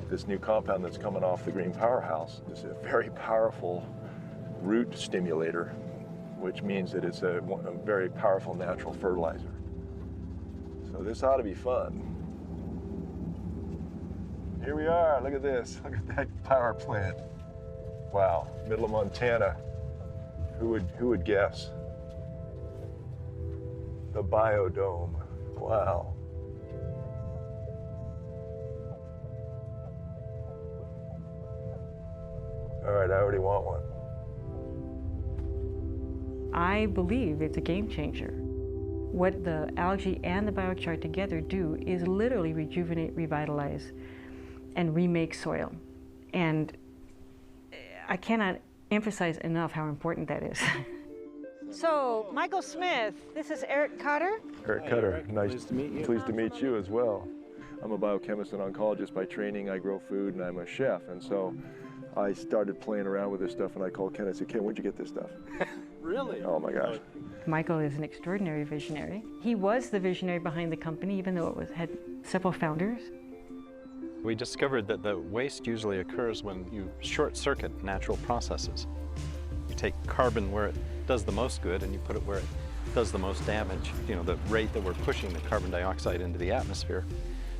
This new compound that's coming off the green powerhouse is a very powerful root stimulator, which means that it's a very powerful natural fertilizer. So this ought to be fun. Here we are, look at this. Look at that power plant. Wow, middle of Montana. Who would guess? The biodome, wow. All right, I already want one. I believe it's a game changer. What the algae and the biochar together do is literally rejuvenate, revitalize, and remake soil. And I cannot emphasize enough how important that is. So, Michael Smith, this is Eric Cotter. Eric Cotter, nice. Pleased to meet you. Pleased to meet you as well. I'm a biochemist and oncologist by training. I grow food and I'm a chef. And so I started playing around with this stuff and I called Ken and said, Ken, where'd you get this stuff? Really? Oh my gosh. Michael is an extraordinary visionary. He was the visionary behind the company, even though it had several founders. We discovered that the waste usually occurs when you short-circuit natural processes. You take carbon where it does the most good and you put it where it does the most damage. You know, the rate that we're pushing the carbon dioxide into the atmosphere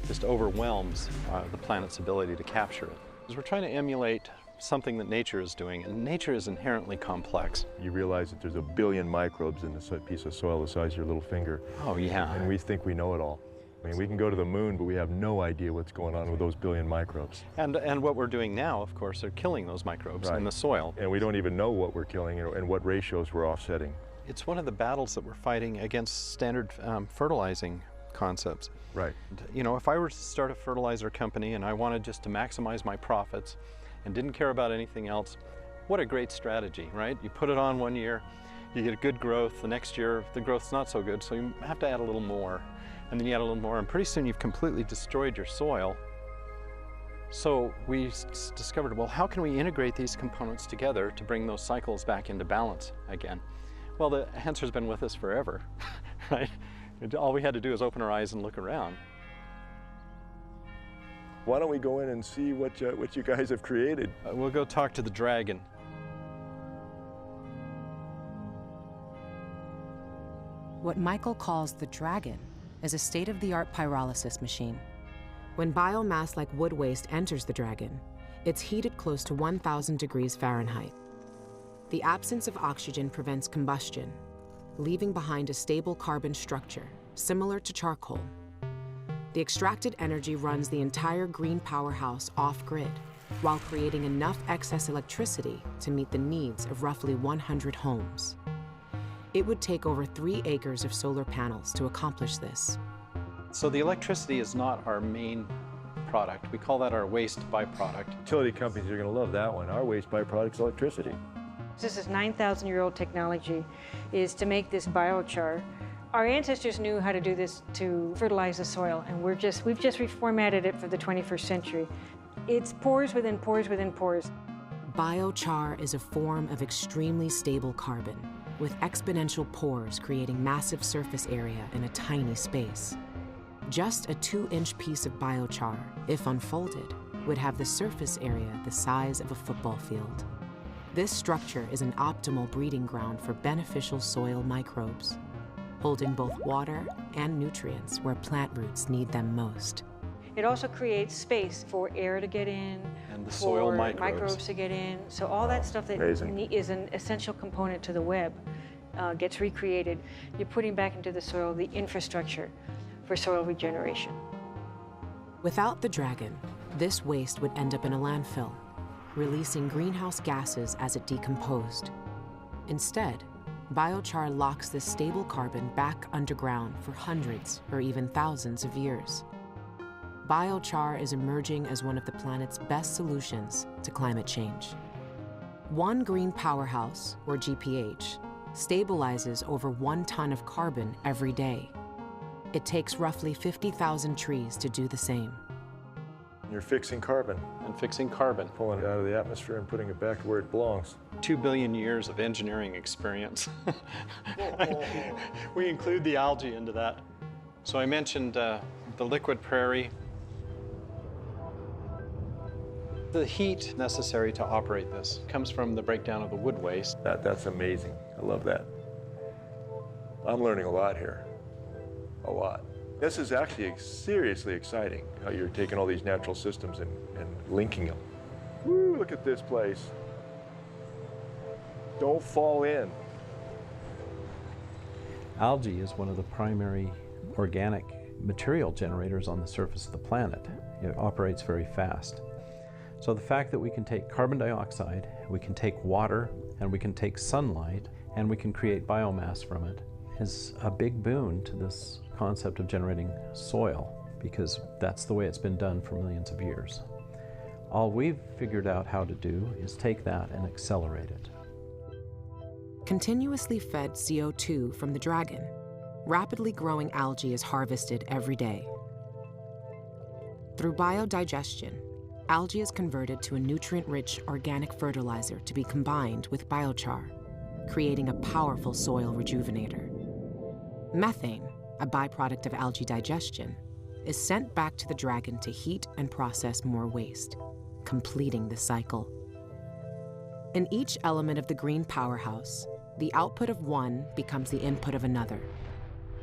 just overwhelms the planet's ability to capture it. Because we're trying to emulate something that nature is doing, and nature is inherently complex. You realize that there's a billion microbes in this piece of soil the size of your little finger. Oh, yeah. And we think we know it all. I mean, we can go to the moon, but we have no idea what's going on with those billion microbes. And what we're doing now, of course, are killing those microbes in the soil. And we don't even know what we're killing and what ratios we're offsetting. It's one of the battles that we're fighting against standard fertilizing concepts. Right. You know, if I were to start a fertilizer company and I wanted just to maximize my profits and didn't care about anything else, what a great strategy, right? You put it on one year, you get a good growth. The next year, the growth's not so good, so you have to add a little more. And then you add a little more, and pretty soon you've completely destroyed your soil. So we discovered, well, how can we integrate these components together to bring those cycles back into balance again? Well, the answer's been with us forever, right? All we had to do is open our eyes and look around. Why don't we go in and see what you guys have created? We'll go talk to the dragon. What Michael calls the dragon is a state-of-the-art pyrolysis machine. When biomass like wood waste enters the dragon, it's heated close to 1,000 degrees Fahrenheit. The absence of oxygen prevents combustion, leaving behind a stable carbon structure, similar to charcoal. The extracted energy runs the entire green powerhouse off-grid, while creating enough excess electricity to meet the needs of roughly 100 homes. It would take over 3 acres of solar panels to accomplish this. So the electricity is not our main product. We call that our waste byproduct. Utility companies are going to love that one. Our waste byproduct is electricity. This is 9,000-year-old technology, is to make this biochar. Our ancestors knew how to do this to fertilize the soil, and we've just reformatted it for the 21st century. It's pores within pores within pores. Biochar is a form of extremely stable carbon, with exponential pores creating massive surface area in a tiny space. Just a 2-inch piece of biochar, if unfolded, would have the surface area the size of a football field. This structure is an optimal breeding ground for beneficial soil microbes, holding both water and nutrients where plant roots need them most. It also creates space for air to get in, and the soil microbes to get in. So all that stuff that is an essential component to the web gets recreated. You're putting back into the soil the infrastructure for soil regeneration. Without the dragon, this waste would end up in a landfill, releasing greenhouse gases as it decomposed. Instead, biochar locks this stable carbon back underground for hundreds or even thousands of years. Biochar is emerging as one of the planet's best solutions to climate change. One green powerhouse, or GPH, stabilizes over 1 ton of carbon every day. It takes roughly 50,000 trees to do the same. You're fixing carbon. And fixing carbon. Pulling it out of the atmosphere and putting it back where it belongs. 2 billion years of engineering experience. We include the algae into that. So I mentioned the liquid prairie. The heat necessary to operate this comes from the breakdown of the wood waste. That's amazing. I love that. I'm learning a lot here. A lot. This is actually seriously exciting, how you're taking all these natural systems and linking them. Woo, look at this place. Don't fall in. Algae is one of the primary organic material generators on the surface of the planet. It operates very fast. So the fact that we can take carbon dioxide, we can take water, and we can take sunlight, and we can create biomass from it is a big boon to this concept of generating soil, because that's the way it's been done for millions of years. All we've figured out how to do is take that and accelerate it. Continuously fed CO2 from the dragon, rapidly growing algae is harvested every day. Through biodigestion, algae is converted to a nutrient-rich organic fertilizer to be combined with biochar, creating a powerful soil rejuvenator. Methane, a byproduct of algae digestion, is sent back to the dragon to heat and process more waste, completing the cycle. In each element of the green powerhouse, the output of one becomes the input of another,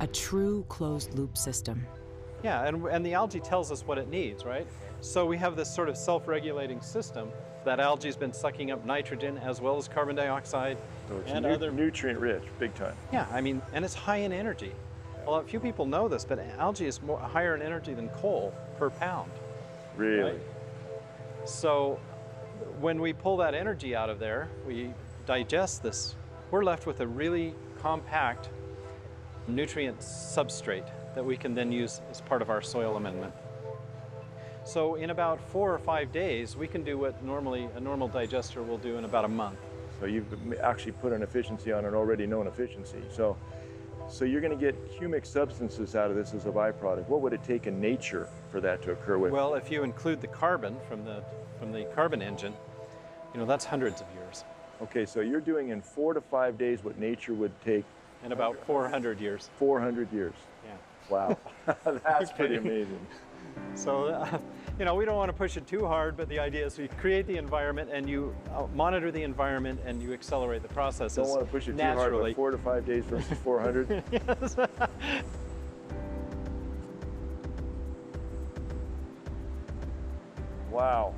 a true closed-loop system. Yeah, and the algae tells us what it needs, right? So we have this sort of self-regulating system. That algae's been sucking up nitrogen as well as carbon dioxide So it's and other nutrient rich, big time. Yeah, I mean, and it's high in energy. Well, a few people know this, but algae is higher in energy than coal per pound. Really? Right? So when we pull that energy out of there, we digest this, we're left with a really compact nutrient substrate that we can then use as part of our soil amendment. So in about 4 or 5 days, we can do what normally a normal digester will do in about a month. So you've actually put an efficiency on an already known efficiency. So you're going to get humic substances out of this as a byproduct. What would it take in nature for that to occur with? Well, if you include the carbon from the carbon engine, you know, that's hundreds of years. Okay, so you're doing in 4 to 5 days what nature would take In about 400 years. 400 years. Yeah. Wow, that's Okay. pretty amazing. So, you know, we don't want to push it too hard, but the idea is we create the environment and you monitor the environment and you accelerate the processes Don't want to push it naturally. too hard, but 4 to 5 days versus 400. Yes. Wow.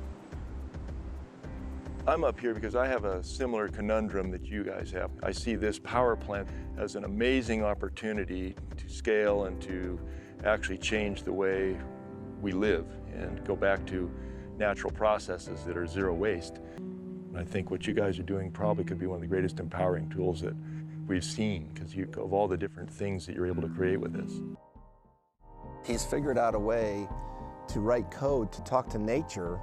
I'm up here because I have a similar conundrum that you guys have. I see this power plant as an amazing opportunity to scale and to actually change the way we live and go back to natural processes that are zero waste. I think what you guys are doing probably could be one of the greatest empowering tools that we've seen, because of all the different things that you're able to create with this. He's figured out a way to write code to talk to nature,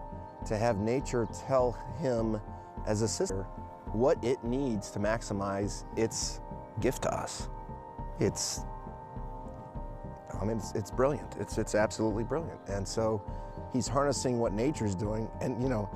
to have nature tell him as a sister what it needs to maximize its gift to us. It's brilliant. It's absolutely brilliant. And so he's harnessing what nature's doing, and you know,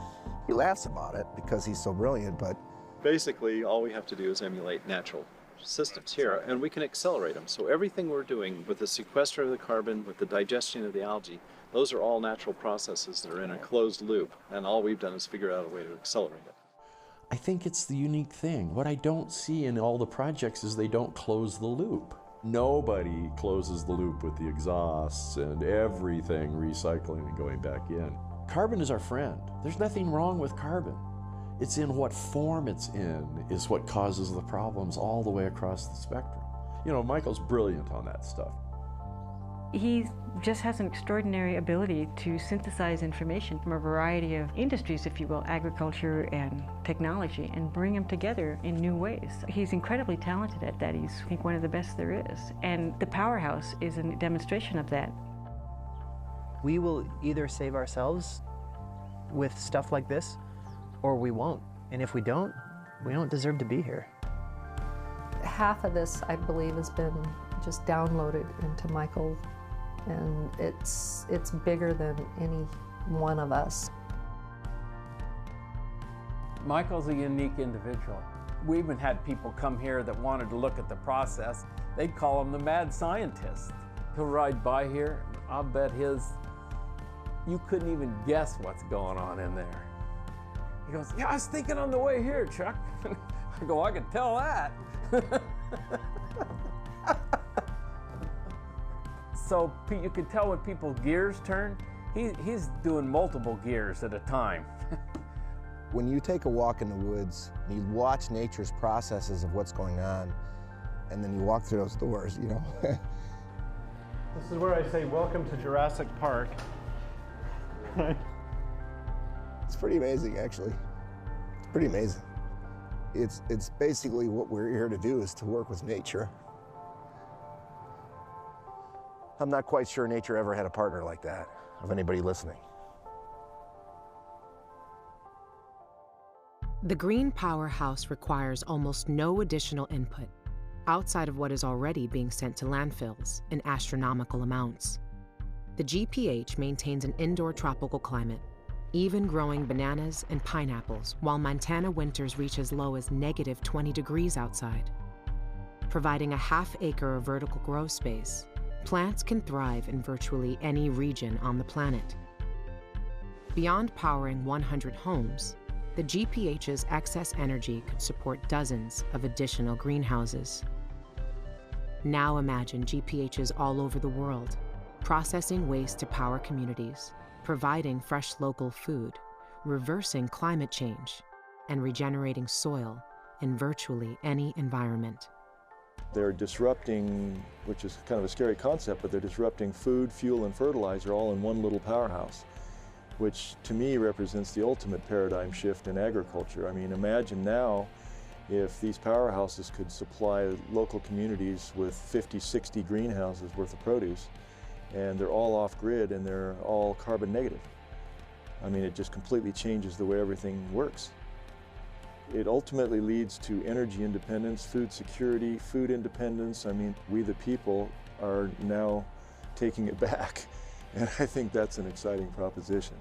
he laughs about it because he's so brilliant, but Basically, all we have to do is emulate natural systems here, and we can accelerate them. So everything we're doing with the sequester of the carbon, with the digestion of the algae, those are all natural processes that are in a closed loop, and all we've done is figure out a way to accelerate it. I think it's the unique thing. What I don't see in all the projects is they don't close the loop. Nobody closes the loop with the exhausts and everything recycling and going back in. Carbon is our friend. There's nothing wrong with carbon. It's in what form it's in is what causes the problems all the way across the spectrum. You know, Michael's brilliant on that stuff. He just has an extraordinary ability to synthesize information from a variety of industries, if you will, agriculture and technology, and bring them together in new ways. He's incredibly talented at that. He's, I think, one of the best there is. And the powerhouse is a demonstration of that. We will either save ourselves with stuff like this, or we won't. And if we don't deserve to be here. Half of this, I believe, has been just downloaded into Michael, and it's bigger than any one of us. Michael's a unique individual. We even had people come here that wanted to look at the process. They'd call him the mad scientist. He'll ride by here, I'll bet you couldn't even guess what's going on in there. He goes, yeah, I was thinking on the way here, Chuck. I go, I can tell that. So you can tell when people's gears turn. He's doing multiple gears at a time. When you take a walk in the woods, you watch nature's processes of what's going on, and then you walk through those doors, you know. This is where I say, welcome to Jurassic Park. It's pretty amazing, actually. It's pretty amazing. It's basically what we're here to do, is to work with nature. I'm not quite sure nature ever had a partner like that, of anybody listening. The green powerhouse requires almost no additional input outside of what is already being sent to landfills in astronomical amounts. The GPH maintains an indoor tropical climate, even growing bananas and pineapples, while Montana winters reach as low as -20 degrees outside. Providing a half-acre of vertical grow space, plants can thrive in virtually any region on the planet. Beyond powering 100 homes, the GPH's excess energy could support dozens of additional greenhouses. Now imagine GPHs all over the world, processing waste to power communities, providing fresh local food, reversing climate change, and regenerating soil in virtually any environment. They're disrupting, which is kind of a scary concept, but they're disrupting food, fuel, and fertilizer all in one little powerhouse, which to me represents the ultimate paradigm shift in agriculture. I mean, imagine now if these powerhouses could supply local communities with 50, 60 greenhouses worth of produce, and they're all off-grid and they're all carbon negative. I mean, it just completely changes the way everything works. It ultimately leads to energy independence, food security, food independence. I mean, we the people are now taking it back, and I think that's an exciting proposition.